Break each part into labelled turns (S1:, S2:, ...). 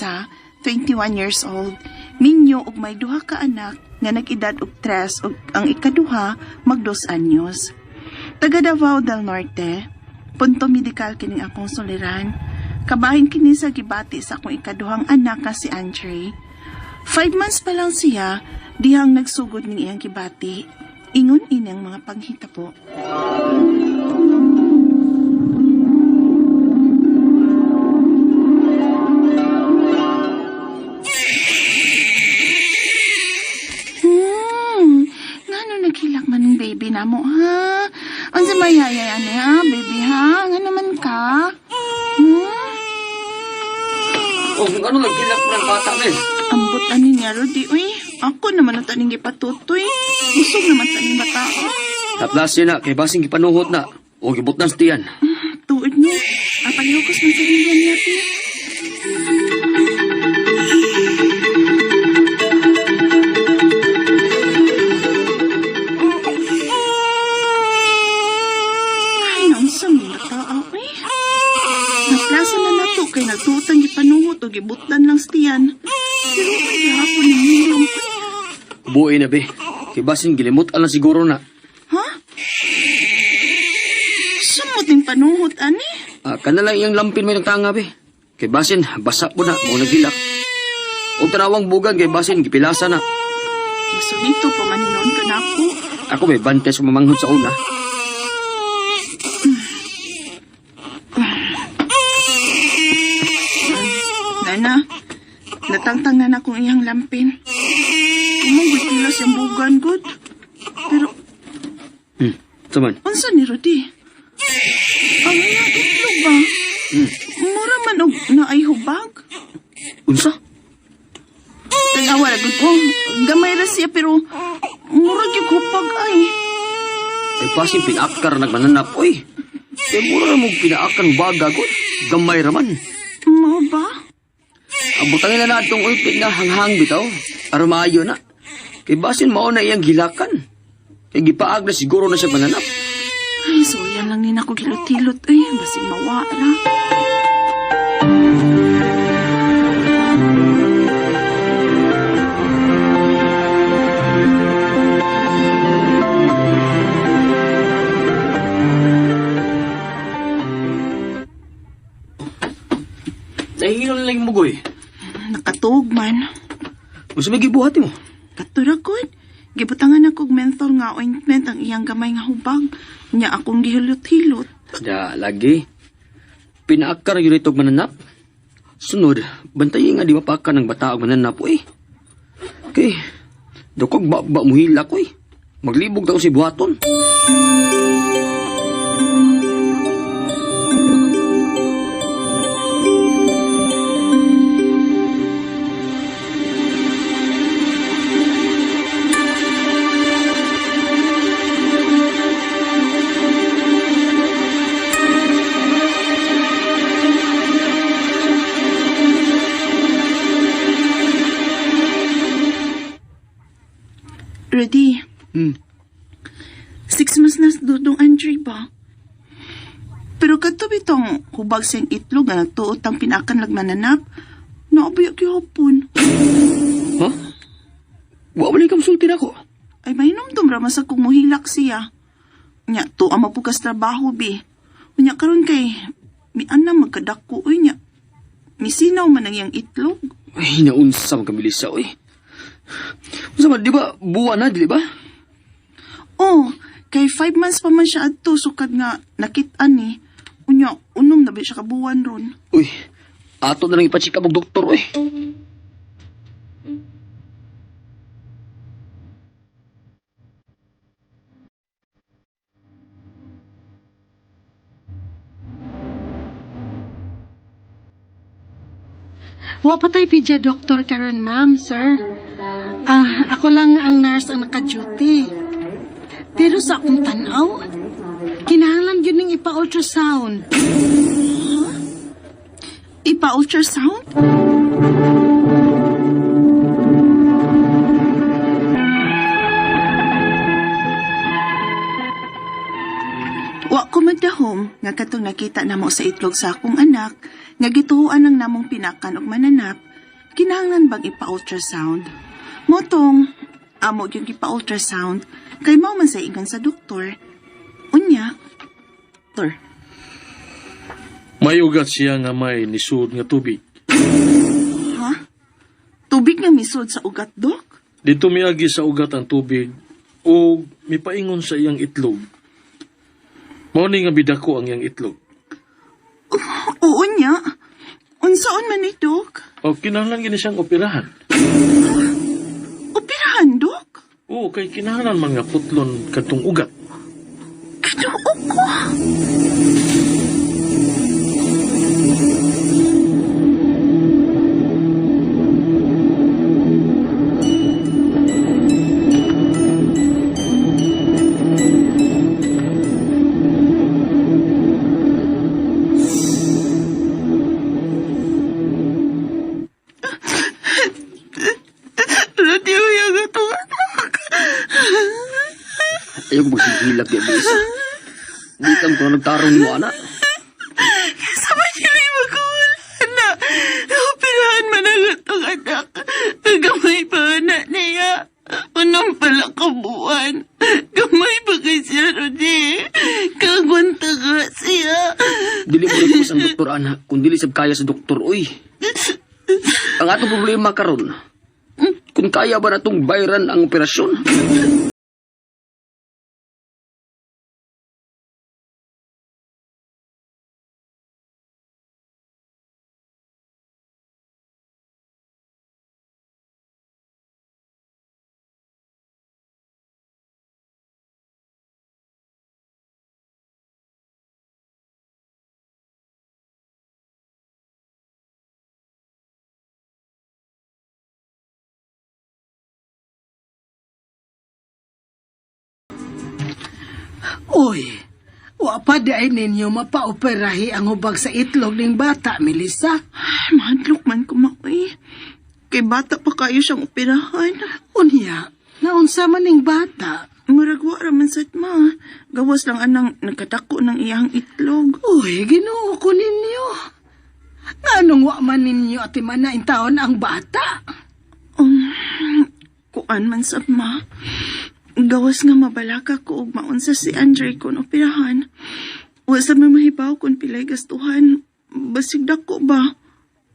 S1: isa, 21 years old, minyo ug may duha ka anak nga nag-edad og 3 ug ang ikaduha mag 2 anyos. Taga Davao del Norte, punto medikal kini akong suliran. Kabahin kini sa gibati sa akong ikaduhang anak nga si Andre. 5 months pa lang siya, dihang nagsugod ning iyang gibati. Ingon inang mga panghitabo. Naghilak man ng baby na mo, ha? Ang sa mayayay, ha, baby, ha? Nga naman ka?
S2: Oh, ano naghilak ng bata na eh?
S1: Ambot ani niya, Rudy, uy. Ako naman ang taning ipatutoy. Busog naman taning bata, oh.
S2: Taplas yun na, kay basing gipanuhot na. O gibut na stiyan.
S1: Tuod niyo. Apalukos man sa ringan niya, pi. Naplasa na nato kay nagtutan gipanuhot o gibutdan lang stiyan. Pero ay gihapon ng hilong.
S2: Buhay na be. Kay basing gilimot alang siguro na.
S1: Ha? Sumot ng panuhot, ani?
S2: Kanalang iyang lampin may nagtanga be. Kay basin, basa po na, mo naghilak. O tanawang bugan kay basin, gipilasa na.
S1: Masulito pa maninon ka na ako.
S2: Ako may bantes mamanghod sa una.
S1: Nana, natangtang na na kong iyang lampin. Umunggoy kilos yung bugan, good. Pero,
S2: Saman?
S1: unsa ni Rudy? Ang iyang itlog ba? Mura man og naay hubag.
S2: Unsa?
S1: Tangawa na, good. Oh, gamay ra siya, pero mura yung hubag ay.
S2: Ay basing pinakar nagmananap, oy. Kay mura mo pinakar baga ko. Gamay raman.
S1: Mo ba?
S2: Ang butangin na natong ulpit na hanghang bitaw. Aramayo na. Kay basin mao na iyang gilakan. Kay gipaag na siguro na siya mananap.
S1: Ay, so yan lang din ako gilot-hilot. Ay, basig mawara.
S2: Nahihilo na lang yung mugoy.
S1: Nakatuog man.
S2: Gusto may gibuhati mo?
S1: Katuragod. Gibutangan ako og menthol nga ointment ang iyang gamay nga hubag. Nya akong gihilot-hilot.
S2: Da, lagi. Pinaakar yun itong mananap. Sunod, bantayin nga di mapaka ng bata ang mananap, eh. Okay. Dukog ba muhila ko, eh. Maglibog daw si buhaton.
S1: Ready? 6 months na dudong Andre ba? Pero kato bitong hubag siyang itlog nga nagtuot ang pinakan lagmananap, naabayak hapon.
S2: Ha? Wa man ikam sulti na ko.
S1: Ay mainom-dom raman sa kung muhilak siya. Nya, to ang mapukas trabaho, bi. Nya karon kay, mi ana magkadako, uy nya. Misinaw man ang iyang itlog.
S2: Ay, naunsa man kabilis sa, eh. Unsa man, di ba, buwan na, di ba?
S1: Oh, kay 5 months pa man siya adto sukad nga nakit-an ni. Unya, unom na ba siya kabuwan ron?
S2: Uy, ato na lang ipatsika mong doktor, eh.
S3: Wa pa tayo pidya doktor karon ma'am, sir. Ako lang ang nurse ang naka-duty. Pero sa akong tanaw, kinahanglan yun ng ipa-ultrasound.
S1: Ipa-ultrasound? Wa ko madahom nga katong nakita namo sa itlog sa akong anak nga gituhuan ng namong pinakan og mananap kinahanglan bang ipa-ultrasound? Motong, amo yung ipa-ultrasound, kay mao man sa ingon sa doktor. Unya, doktor.
S4: May ugat siya nga may nisud nga tubig.
S1: Ha? Tubig nga misod sa ugat, Dok?
S4: Dito miagi sa ugat ang tubig o mipaingon sa iyang itlog. Mao ni nga bidako ang iyang itlog.
S1: Oo niya. Unsaon man ni, Dok?
S4: O kinahanglan gini siyang operahan.
S1: Operahan, Dok?
S4: Oo, kay kinahanglan mga putlon kadtong ugat.
S1: Ginoo ko. Radio yung ito.
S2: Ayaw ko magsigilak di Abilisa. Di kang kung nagtarong mo, anak.
S1: Sama niyo yung magkuhan na. Operahan man ang itong anak. Gamay pa anak niya. Unang pala kabuan. Gamay pa kay siya, Rudy. Kagwanta ka siya.
S2: Dili mo rin sa doktor, anak. Kung dili sab kaya sa doktor, uy. Ang atong problema karon, kung kaya ba natong bayaran ang operasyon?
S3: Uy, wa pa dai ninyo mapaoperahi ang hubag sa itlog ng bata, Melissa.
S1: Mahadlok man ko, Makoy. Kay bata pa kayo siyang operahan.
S3: Unya, naunsa man ning bata?
S1: Muragwa raman sad ma. Gawas lang anang nagkatako ng iyang itlog.
S3: Uy, Ginoo ko ninyo. Anong wa man ninyo ati manain taon ang bata?
S1: Kuan man sab ma. Gawas nga mabalaka ko og maunsa si Andre kon operahan. Wa sa may mahibaw kon pilay gastuhan. Basig dako ba?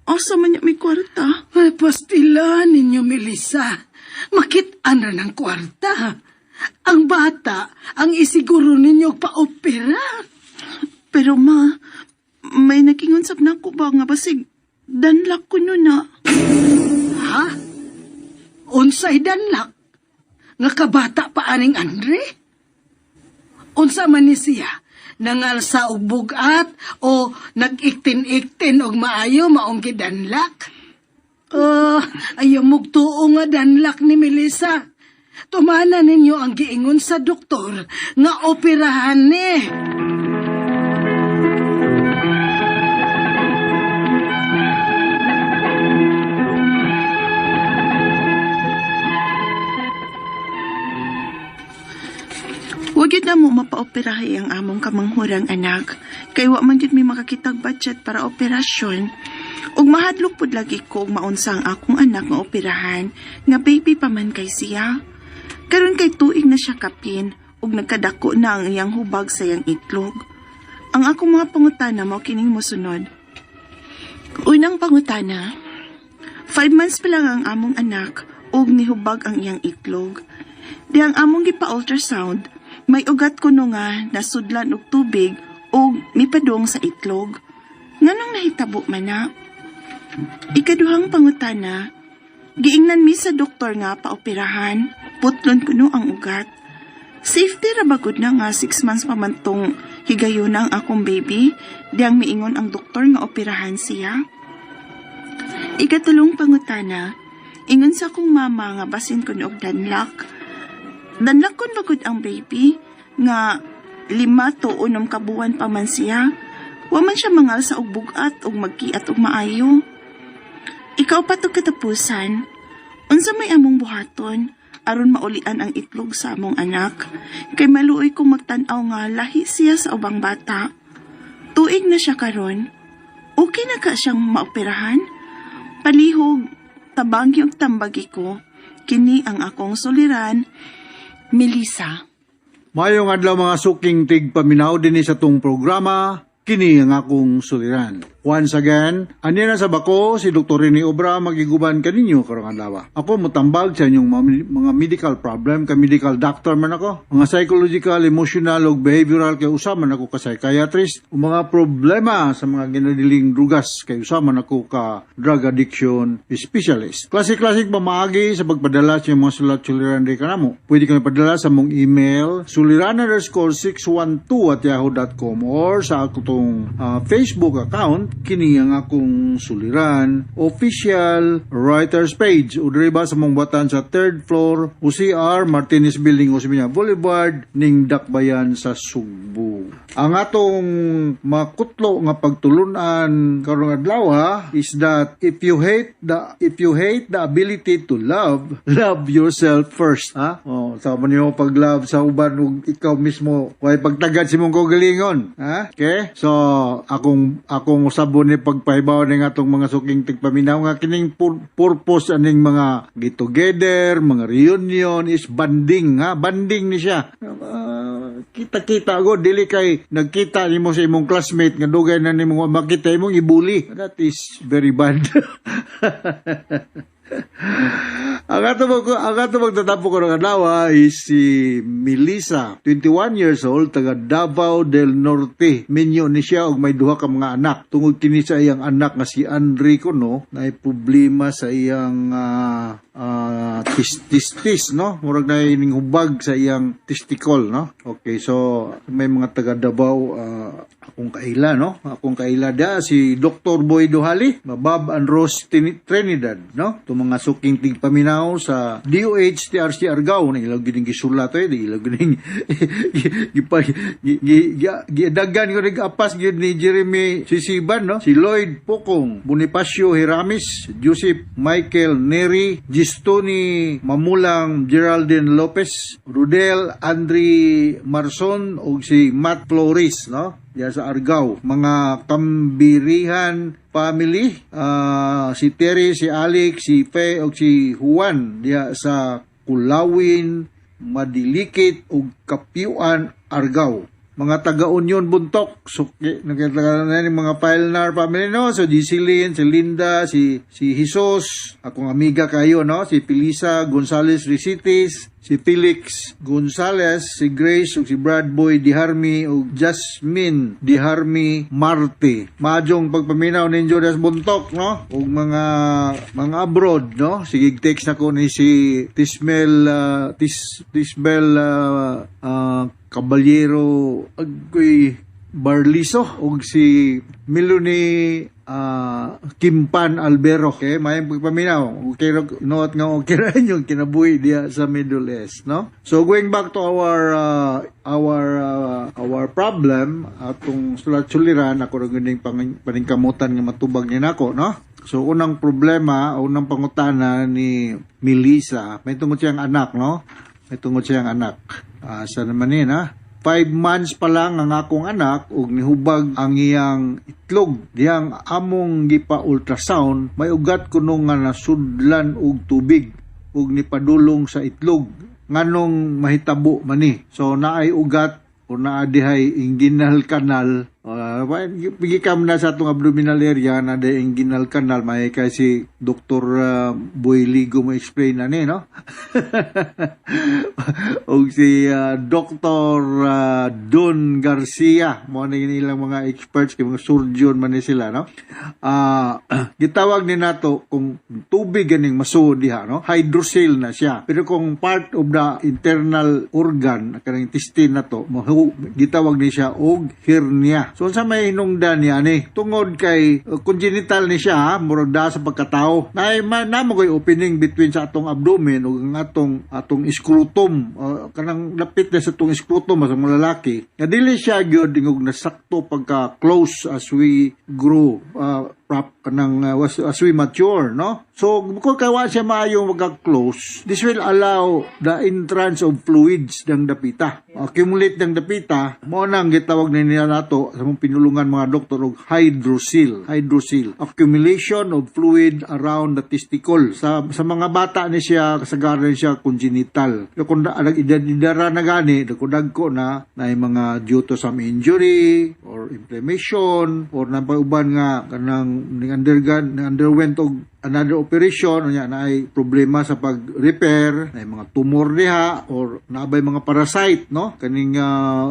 S1: Asa man niya may kwarta?
S3: Ay, pastila ninyo, Melissa. Makit-an ra ng kwarta. Ang bata, ang isiguro ninyo pa-opera.
S1: Pero ma, may nakingon sab na ko ba nga basig danlak ko nun na.
S3: Ha? Unsay danlak? Nga kabata pa aning Andre? Unsa man ni siya? Nangalsa og bugat o nag-iktin-iktin og maayo maong gidanlak? Ayaw mong tuo nga danlak ni Melissa. Tumana ninyo ang giingon sa doktor nga operahan ni.
S1: Huwag yun na mo mapaoperahi ang among kamanghurang anak. Kay wa man yun may makakitag budget para operasyon. Ug mahadlok pud lagi ko og maunsang akong anak nga operahan nga baby pa man kay siya. Karon kay tuig na siya kapin ug nagkadako na ang iyang hubag sa iyang itlog. Ang akong mga pangutana mao kining mosunod. Unang pangutana, 5 months pa lang ang among anak ug nihubag ang iyang itlog. Di ang among gipa-ultrasound, may ugat kuno nga nasudlan og tubig o mipadong sa itlog. Nganong nahitabo man na? Ikaduhang pangutana, giingnan mi sa doktor nga paoperahan, putlon kuno ang ugat. Safety ra ba gud na nga 6 months pa man tong higayon ang akong baby, diyang miingon ang doktor nga operahan siya. Ikatulong pangutana, ingon sa akong mama nga basin kuno og danlak. Danlak kon bagod ang baby nga 5 to 6 kabuan pa man siya. Wa man siya mangal sa og bugat og magkiat og maayo. Ikaw pa to katapusan. Unsa may among buhaton aron maulian ang itlog sa among anak. Kay maluoy kong magtan-aw nga lahi siya sa ubang bata. Tuig na siya karon. Okay na ka siyang maoperahan? Palihog, tabanggi ug tambagi ko, kini ang akong suliran, Melissa.
S5: Mayong adlaw mga suking tigpaminaw din sa tong programa, kini ang akong suliran. Once again, anya na sa bako si Dr. Rene Obra magiguban kaninyo karong adlaw. Ako motambag sa inyong mga medical problem, ka medical doctor man ako. Mga psychological, emotional ug behavioral kay usaman ako ka psychiatrist. O mga problema sa mga ginadiling drugas kay usaman ako ka drug addiction specialist. Classic pamaagi sa pagpadala sa mga sulat-suliran di kanamo. Pwede ka padala sa mong email suliran_612@yahoo.com or sa akong Facebook account kini ang akong suliran official writers page o diri ba sa mong batan sa 3rd floor UCR Martinez Building Osmeña Boulevard ning Dakbayan sa Sugbo. Ang atong makutlo nga pagtulunan karong adlaw is that if you hate the ability to love yourself first. Sa niyo pag-love sa uban ug ikaw mismo way pagtagad si mong kaugalingon. Okay? So akong sabon ni pagpahibaw ning atong mga suking tigpaminaw nga kining purpose aning mga get together, mga reunion is banding banding ni siya. Kita-kita go dili kay nagkita nimo sa imong classmate nga dugay na nimo makita imong ibuli. That is very bad. Ang ato magtatapo ko ng adlaw is si Melissa, 21 years old, taga Davao del Norte. Minyo ni siya og may duha ka mga anak. Tungod kini sa iyang anak nga si Enrico, no, na problema sa iyang testis, no? Murag na ining hubag sa iyang testicle, no? Okay, so may mga taga Davao akong kaila, no? Akong kaila da si Dr. Boy Duhali, Bob and Rose Trinidad, no? Ito mga suking tigpaminaw sa DOH TRC Argao na ilaw gining gisulat di ilaw gining gidagan ko nag-apas gyud ni Jeremy Sisiban, no? Si Lloyd Pocong, Bonifacio Hiramis, Joseph Michael Neri, Gistoni Mamulang, Geraldine Lopez, Rudel Andre Marson ug si Matt Flores, no? Diya sa Argao. Mga Kambirihan family, si Terry, si Alex, si Fe ug si Juan diya sa Kulawin, Madilikit ug Kapiuan, Argao. Mga taga-Union Buntok, nakita na yung mga Pilnar family, no? So, si Lynn, si Linda, si Jesus, akong amiga kayo, no? Si Felisa Gonzales Risitis, si Felix Gonzales, si Grace, ug si Brad Boy Diharmi, ug Jasmine Diharmi Marte. Majong pagpaminaw ninyo das Buntok, no? Ug mga abroad, no? Sige, text na ko ni si Tismel Caballero Agoy Barliso ug si Melanie Kimpan Albero. Okay, may pagpaminaw. Okay, note nga okay ra yung kinabuhi diya sa Middle East, no? So going back to our problem atong sulat-suliran ako ra gining paningkamutan nga matubag ni nako, no? So unang problema, unang pangutana ni Melissa, may tungod siyang anak, no? May tungod siyang anak. Sa naman yun, 5 months pa lang ang akong anak ug nihubag ang iyang itlog. Diyang among gipa ultrasound, may ugat kuno nga nasudlan og tubig ug nipadulong sa itlog. Nganong mahitabo man ni. So naay ugat o naadihay inguinal canal. Pagikam na sa itong abdominal area na da inguinal canal, may kasi Dr. Boy Ligo mo explain na ni, no? O si Dr. Don Garcia, mo na ilang mga experts, kay mga surgeon man ni sila, no? Gitawag ni nato kung tubig ganing maso diha, no? Hydrocele na siya. Pero kung part of the internal organ, kanang intestine na to, gitawag ni siya og hernia. So sa may hinungdan niya ni tungod kay congenital ni siya, murag da sa pagkatao. Namo koy opening between sa atong abdomen ug ang atong scrotum, kanang lapit na sa atong scrotum sa mga lalaki. Nga dili siya gyud ug nasakto pagka close as we grow. as we mature, no? So, kung kawa siya maayo magka-close, this will allow the entrance of fluids ng dapita. Accumulate ng dapita, mo nang gitawag na nila nato sa mong pinulungan mga doktor og hydrocele. Accumulation of fluid around the testicle. Sa mga bata ni siya, kasagaran siya congenital. So, kung idara na gani, dagko na yung mga due to some injury or inflammation or napauban nga kanang underwent og another operation nya na ay problema sa pag-repair na mga tumor diha or naabay mga parasite, no, kaning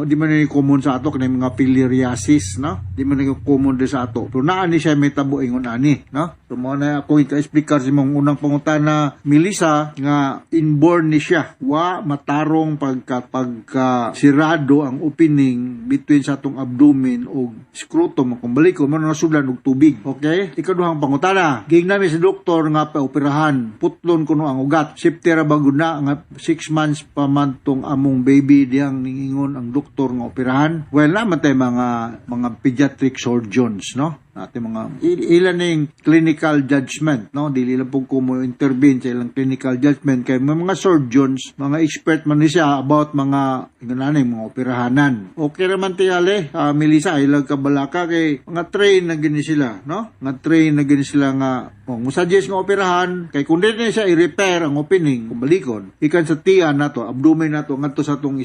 S5: di man ni common sa ato kaning mga filariasis, no, di man ni common di sa ato pero naa ni siya may tabo ingon ani, no. So mo na ako ika-explicar sa mong unang pangutana, Melissa, nga inborn ni siya wa matarong pagka sirado ang opening between sa atong abdomen o scrotum kung balik ko mo nasudlan og tubig. Okay, ikaduhang pangutana, ging nami sa doktor nga paoperahan, putlon kuno ang ugat. Safety ra ba gud na nga 6 months pa man tong among baby diyang ningingon ang doktor nga operahan? Well, naman tayo mga pediatric surgeons, no? Natin mga ilan ning clinical judgment, no? Dili lang po ko mo intervene sa ilang clinical judgment kay mga surgeons, mga expert man ni siya about mga mga operahanan. Okay naman tiyale, Melissa, ilang kabalaka kay mga train na gini sila, no? Nga train na gini sila nga suggest nga operahan kay kung dili siya i-repair ang opening kung balikon ikan sa tiyan nato, abdomen nato ngadto sa atong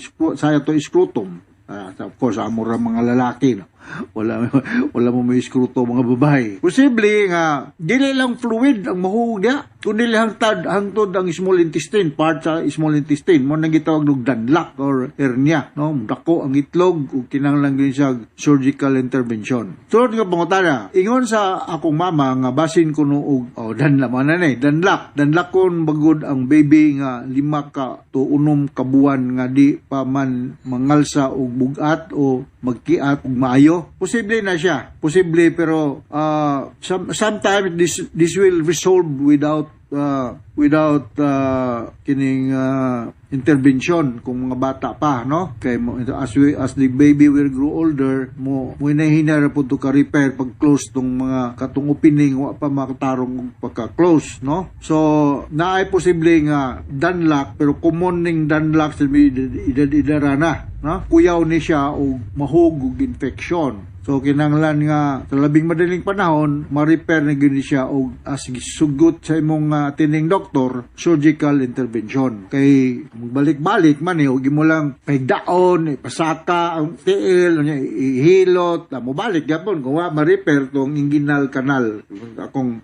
S5: scrotum. Of course, amura mga lalaki, no? Wala mo may skruto mga babae. Posible nga dili lang fluid ang mahugya, kundi hangtod ang small intestine, part sa small intestine mo nang gitawag og danlak or hernia, no? Dako ang itlog ug kinahanglan gyud siya surgical intervention. Sunod nga pangutana, ingon sa akong mama nga basin kuno og danlak kon bagod ang baby nga 5 to 6 ka buwan nga di pa man mangalsa og bugat o magkiat ug maayo. Posible na siya. Posible pero sometimes this will resolve without kining intervention kung mga bata pa, no? Kay as the baby will grow older mo inahinara pud to ka repair pag close tong mga katong opening wa pa makatarong pagka close, no? So naay posible nga danlak pero common ning danlak sa idara na, no? Kuyaw ni siya og mahug og infection. So kinahanglan nga sa labing madaling panahon ma-repair na gyud siya og as sugot sa imong tining doktor surgical intervention. Kay magbalik-balik man og imo lang pagdaon ipasaka ang tiil nya ihilot mo balik gyapon kung wa ma-repair tong inguinal canal. Akong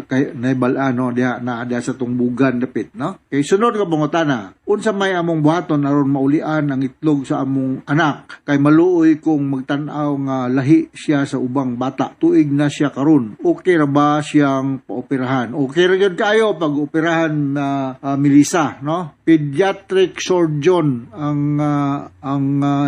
S5: kay naibal-ano diha na sa tong bugan dapit, no? Kay sunod nga pangutana, unsa may among buhaton aron maulian ang itlog sa among anak kay maluoy kung magtan-aw nga lahi siya sa ubang bata, tuig na siya karon, okay ra ba siyang paoperahan? Okay ra gyud kayo pag operahan na Melissa, no? Pediatric surgeon ang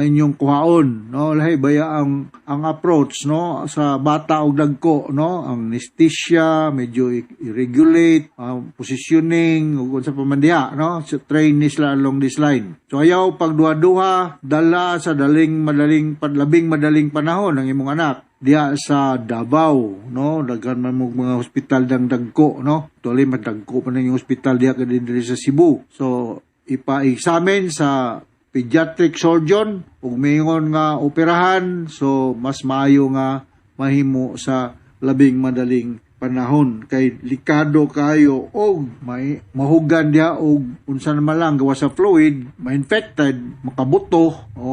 S5: inyong kuhaon, no? Lahi baya ang approach, no, sa bata og dagko, no? Ang anesthesia medyo i-regulate, positioning ug unsa pa man diha, no? So, train ni sila along this line. So ayaw pag duha-duha dala sa labing madaling panahon ang imong anak diya sa Davao, no? Daghan man mo mga hospital dang dagko, no? Tuloy madagko pa na yung hospital diya kadiri sa Cebu. So ipa-examine sa pediatric surgeon ug mingon nga operahan, so mas maayo nga mahimo sa labing madaling panahon kay likado kayo og may mahugan diha og unsa naman lang gawa sa fluid ma-infected makabuto o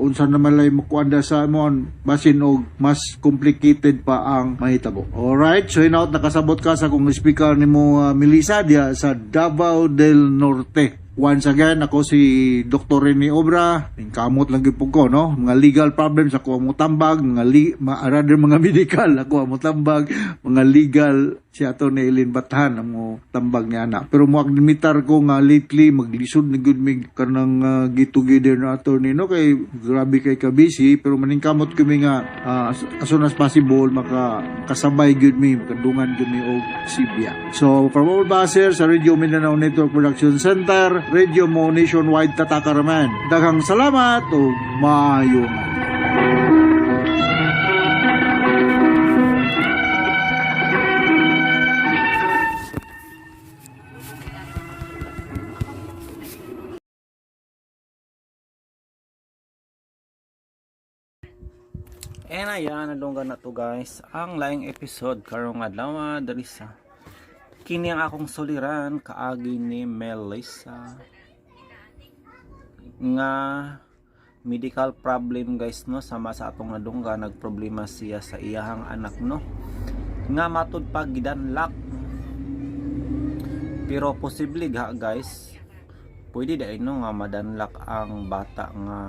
S5: unsa naman lay makuanda sa amon basin og mas complicated pa ang mahitabo. Alright, so hinaut nakasabot ka sa kung speaker nimo Melissa diha sa Davao del Norte. Once again, ako si Dr. Rene Obra. Kamot lang po ko, no? Mga legal problems, ako ang mutambag. Rather mga medical, ako ang mutambag. Mga legal, si ato ni Eileen Bathan ang mo tambag niya na. Pero mo agnimitar ko nga lately, maglisod na good mig kanang get-together na ato ni, no? Kay grabe kay kabisi, pero maningkamot kami nga as soon as possible, makasabay good mi, makadungan good mi o Sibya. So, from all baser sa Radio Mindanao Network Production Center, Radio mo nationwide tatakaraman. Daghang salamat o maayo nga.
S6: And ayan, nadunggan na to guys ang laing episode karong adlaw diri sa kini ang akong soliran kaagi ni Melissa nga medical problem guys no, sama sa atong nadungga nagproblema siya sa iyahang anak no nga matud pag gidanlak, pero posible ga guys pwede dahil no nga madanlak ang bata nga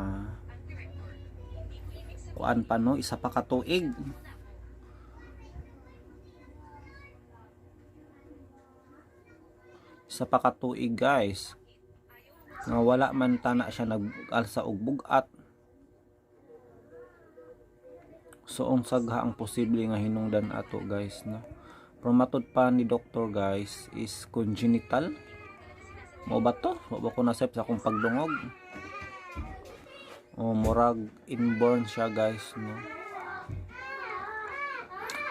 S6: kuan pa no, isa pa ka tuig. Isa pa ka tuig guys. Nga wala man tana siya nag-alsa og bugat. So unsagha ang posible nga hinungdan ato guys no. Pero matud pa ni doktor guys is congenital. Mo ba to? Wa ba ko nasab sa akong pagdungog? O murag inborn siya guys no.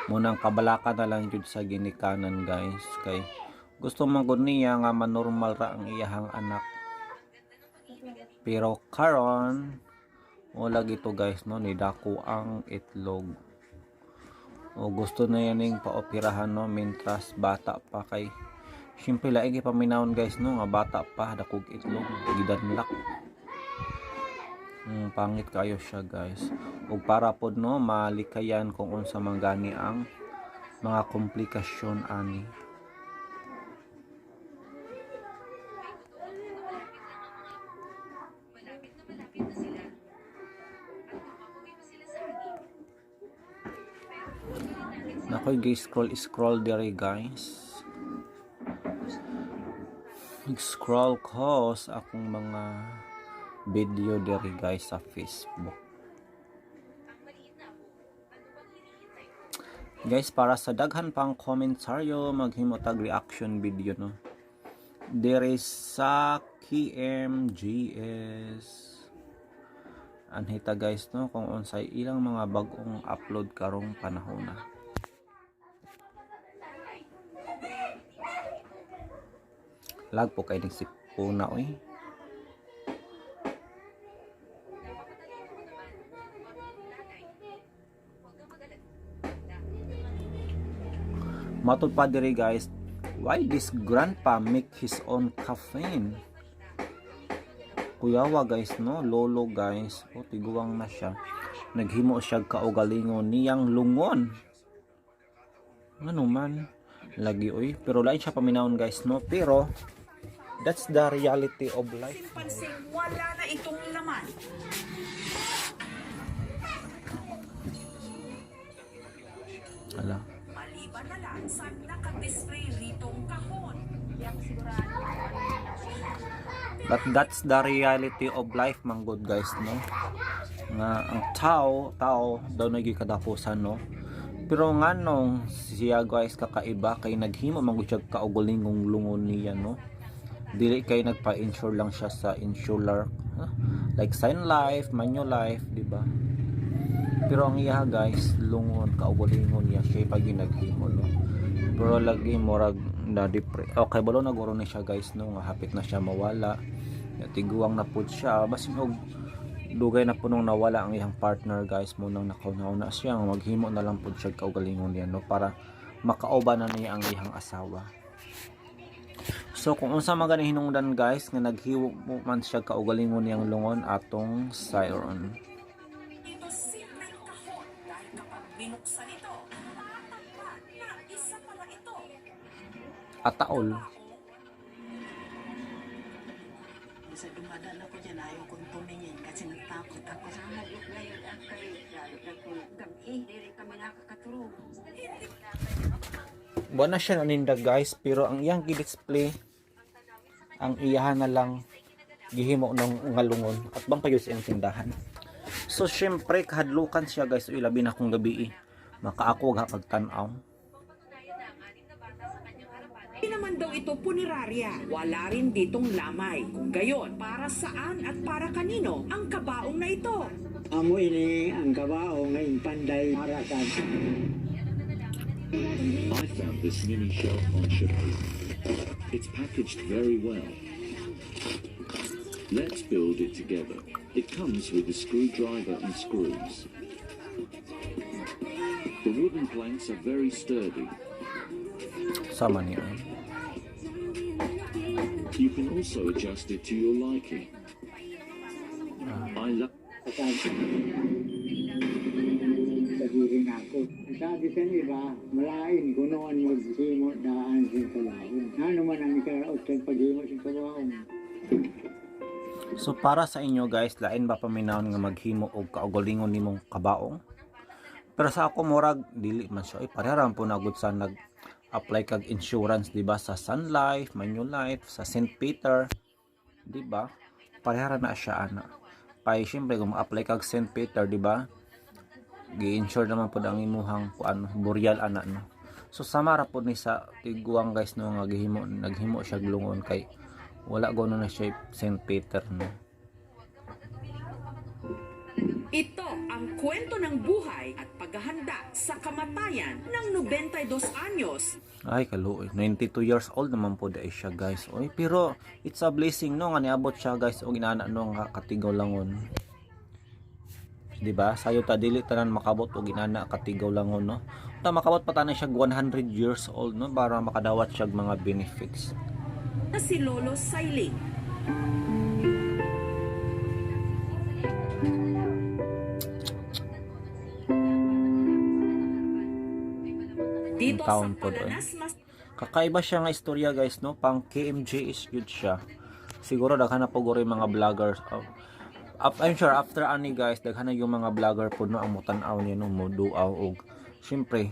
S6: Munang kabalaka na lang jud sa ginikanan guys kay gusto man gud niya nga manormal ra ang iyahang anak. Pero karon wala gito guys no, nidako ang itlog. O gusto na yan ning paoperahan no mintras bata pa kay syempre laing ipaminawon guys no nga bata pa dakog itlog gidanlak. Pangit kayo siya guys. Ug para pod no malikayan kung unsa man gani ang mga komplikasyon ani. Nakoy guys scroll diri guys. Scroll ko sa akong mga video diri guys sa Facebook. Guys, para sa daghan pang komentaryo maghimo tag reaction video no. Diri sa KMGS anhita guys no kung unsay ilang mga bag-ong upload karong panahon na. Lag po kay nagsipuna oy. Matud pa diri guys, why this grandpa make his own caffeine? Kuyawa guys no, lolo guys, o tiguwang na siya. Naghimo siya kaugalingon niyang lungon. Ano man, lagi oy, pero lain siya paminawon guys no, pero that's the reality of life.
S7: Pansing wala na itong laman.
S6: Ala.
S7: Maliban na lang sa nakadisplay ritong kahon.
S6: But that's the reality of life man good guys no. Nga ang tao daw nagikadapusan no. Pero nganong siya guys kakaiba kay naghimo man gud siya kaugulingong lungon niya no. Dili kay nagpa-insure lang siya sa insurer like Sun Life, Manulife, di ba? Pero ang iya guys lungon kaugulingon niya siya pag naghimo no. Pero lagi murag na depre. Okay balo naguro na siya guys no nga hapit na siya mawala. Tiguang na pud siya basin og dugay na punong nawala ang iyang partner guys mo nang nakaunaw na siya maghimo na lang pud siya kaugalingon niya no para makauba na niya ang iyang asawa. So kung unsa man gani hinungdan guys nga naghiwo man siya kaugalingon niyang lungon atong siron.
S7: Ito simpleng kahon dahil kapag binuksan ito, matatagpan na isa pala ito.
S6: Ataol.
S8: Sa dumadaan ako dyan, ayaw kong tumingin kasi natakot ako. Sa halip ngayon ang kayo, lalo na kung gabi, hindi kami nakakatulog.
S6: Buwan na siya naninda guys pero ang iyang gi-display ang iyahan na lang gihimo ng ngalungon at bang payo sa iyang tindahan. So syempre kahadlukan siya guys ilabi na kung gabi makaako ga pagtan-aw.
S7: Hindi naman daw ito punerarya. Wala rin ditong lamay. Kung gayon, para saan at para kanino ang kabaong na ito?
S9: Amo ini ang kabaong ngayon panday marakan.
S10: I found this mini shelf on Shopee. It's packaged very well. Let's build it together. It comes with a screwdriver and screws. The wooden planks are very sturdy.
S6: Sama niyo.
S10: You can also adjust it to your liking. I love
S9: Sabihin ako. Sabi sa iba, malain kung noon maghimo daan sa kalahon. Ano man ang ikaraot sa paghimo sa kalahon.
S6: So para sa inyo guys, lain ba paminahon nga maghimo og kaugalingon nimong kabaong? Pero sa ako murag dili man siya. Pareharan po na gud sa nag-apply kag insurance, di ba, sa Sun Life, Manulife, sa St. Peter, di ba? Pareharan na siya ana. Pay syempre kung ma-apply kag St. Peter, di ba? Gi-insure naman po ang imuhang kuan burial ana no. So samara po ni sa tiguang guys no nga naghimo siya glungon kay wala gono na siya St. Peter no.
S7: Ito ang kwento ng buhay at paghahanda sa kamatayan ng 92 anyos.
S6: Ay kaluoy, 92 years old naman po dai siya guys. Oy, pero it's a blessing no nga niabot siya guys og inana no nga katigaw langon. Di ba? Sayo ta dili tanan makabot og inana katigaw langon no. Ta makabot pa tanan siya 100 years old no para makadawat siya mga benefits.
S7: Na si Lolo Sailing. Dito sa
S6: Taon po doon.
S7: Palanas, mas
S6: Kakaiba siya nga istorya guys no, pang KMJ is good siya. Siguro daghan na po guro yung mga vloggers. I'm sure after ani guys, daghan na yung mga vlogger po no ang mutan-aw niya no, moduaw og syempre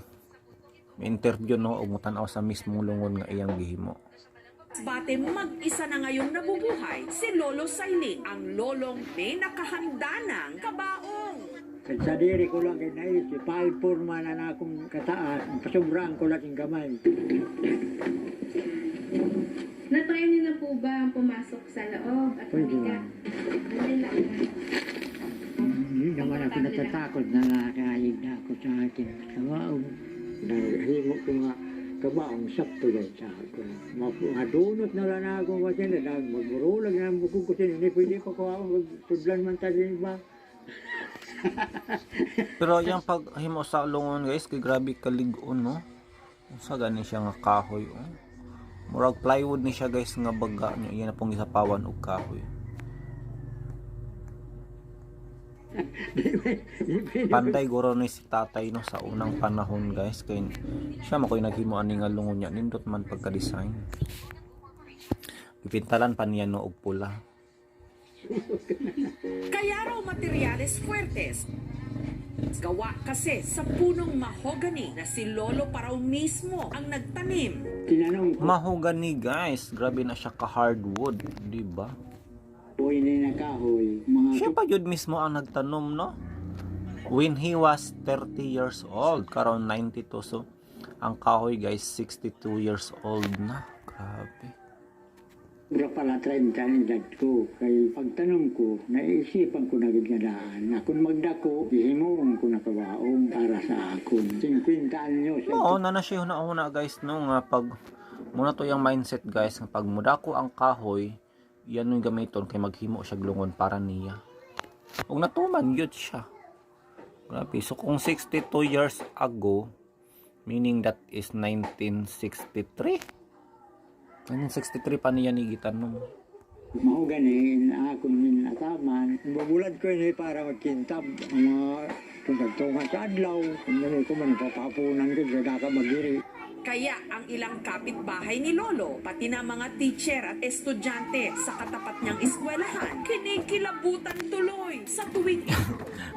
S6: may interview no og mutan-aw sa mismong lungon nga iyang gihimo.
S7: bate mag-isa na ngayong nabubuhay si Lolo Sailing, ang lolong may nakahanda ng kabaong.
S9: Sa diri ko lang naisip, palpurma na akong kataas, pasubrang ko lang yung gamay.
S11: Natry niyo na po ba ang pumasok sa loob at
S9: Pwede
S11: humiga? Dali lang.
S9: Hindi naman ako natatakot na nakakaig na ako sa akin. Kawaong, nahimo ko nga kabaong sakto lang sa akin. Madunot na lang ako kasi na magmurulag na ang bukong ko siya. Hindi pwede pa kawaong tudlan man tayo ba?
S6: Pero yung paghimo sa lungon guys, kay grabe kaligon no. Sa gani siya nga kahoy oh. Murag plywood ni siya guys nga baga niya iyan na pong isapawan og kahoy. Panday guro ni si tatay no sa unang panahon guys kay siya makoy naghimo ani nga lungon niya nindot man pagka-design. Gipintalan pa niya no og pula.
S7: Kaya raw materyales fuertes. Gawa kasi sa punong mahogany na si Lolo Paraw mismo ang nagtanim.
S9: Tinanong ko,
S6: Mahogany guys, grabe na siya ka hardwood, di ba?
S9: hindi na kahoy. Mga
S6: Siya pa yun mismo ang nagtanom no? When he was 30 years old, karon 92, so ang kahoy guys 62 years old na. Grabe.
S9: Bura pala 30 ang edad ko. Kay pagtanong ko, naisipan ko na gagandaan. Na kung magdako, himuon ko na kawaong para sa akon. 50 anyo.
S6: Oo, na siya una guys no nga pag muna to yung mindset guys nga pag mudako ang kahoy, yan yung gamiton kay maghimo siya glungon para niya. Ug natuman gyud siya. Grabe. So kung 62 years ago, meaning that is 1963. 1963 pa niya nigitan no.
S9: Mahuganin akong ninataman. Bubulad ko yun para magkintab. Ang mga tungkad-tungkad sa adlaw. Kung naman ko man papapunan ko sa kakamagiri.
S7: Kaya ang ilang kapitbahay ni Lolo, pati na mga teacher at estudyante sa katapat niyang eskwelahan, kinikilabutan tuloy sa tuwing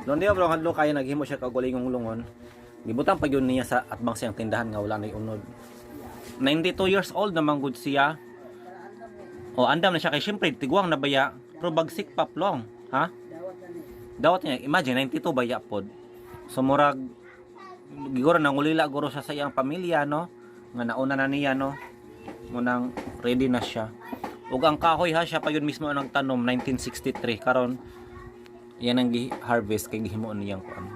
S6: Noon di ba hadlo kaya naghimo siya kagulingong lungon. Gibutan pa gyud niya sa atbang siyang tindahan nga wala nay unod. 92 years old naman good siya. O andam na siya kay syempre tiguang na baya, pero bagsik pa plong, ha? Dawat niya, imagine 92 baya pod. So murag giguro nangulila guro sa iyang pamilya no, nga nauna na niya no. Munang ready na siya. Ug ang kahoy ha siya pa yun mismo ang nagtanom 1963 karon yan ang harvest kay gihimo niyang kuan.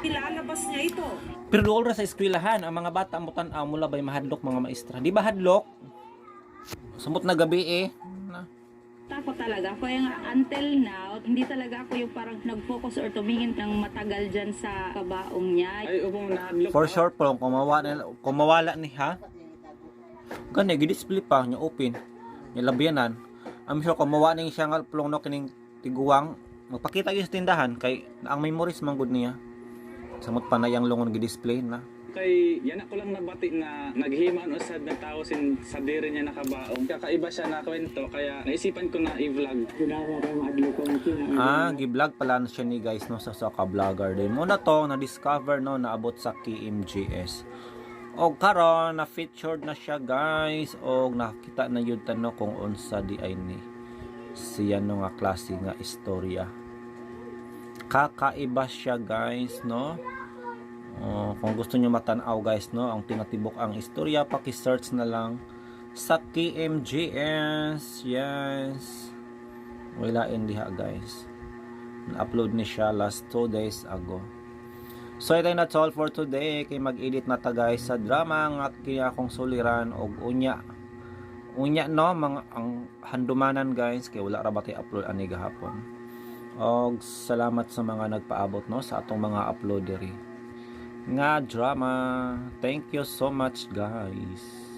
S7: ilalabas niya ito.
S6: Pero dool ra sa eskwelahan ang mga bata ang mutan-aw mula bay mahadlok mga maestra. Di ba hadlok? Sumot na gabi eh. Na.
S11: takot talaga. Kaya nga, until now, hindi talaga ako yung parang nag-focus or tumingin ng matagal dyan sa kabaong niya.
S6: For sure po, kung mawala ni ha, gani, gidisplay pa, niya open, niya labyanan. I'm sure kung mawala niya siya nga plong no, kining tiguang, magpakita yung sa tindahan, kay ang memories manggod niya. Samot pa na yung lungon gidisplay na.
S12: Kay yan ako lang nabati na naghiman usad na tao sa diri niya nakabaong. Kakaiba siya na kwento kaya naisipan ko na i-vlog.
S6: Gi-vlog pala na siya ni guys no sa ka-vlogger din. Muna to na-discover no naabot sa KMGS. Og karon na featured na siya guys og nakita na yun tano kung unsa di ay ni siya no nga klase nga istorya. Kakaiba siya guys no. Kung gusto nyo matanaw guys no ang tinatibok ang istorya, paki-search na lang sa KMGS. Yes, wala diha guys, na-upload ni siya last 2 days ago. So ito na all for today, kay mag-edit na ta guys sa drama nga kaya akong suliran og unya no mga ang handumanan guys, kay wala ra ba tay upload ani gahapon. Og salamat sa mga nagpaabot no sa atong mga upload diri nga drama. Thank you so much guys.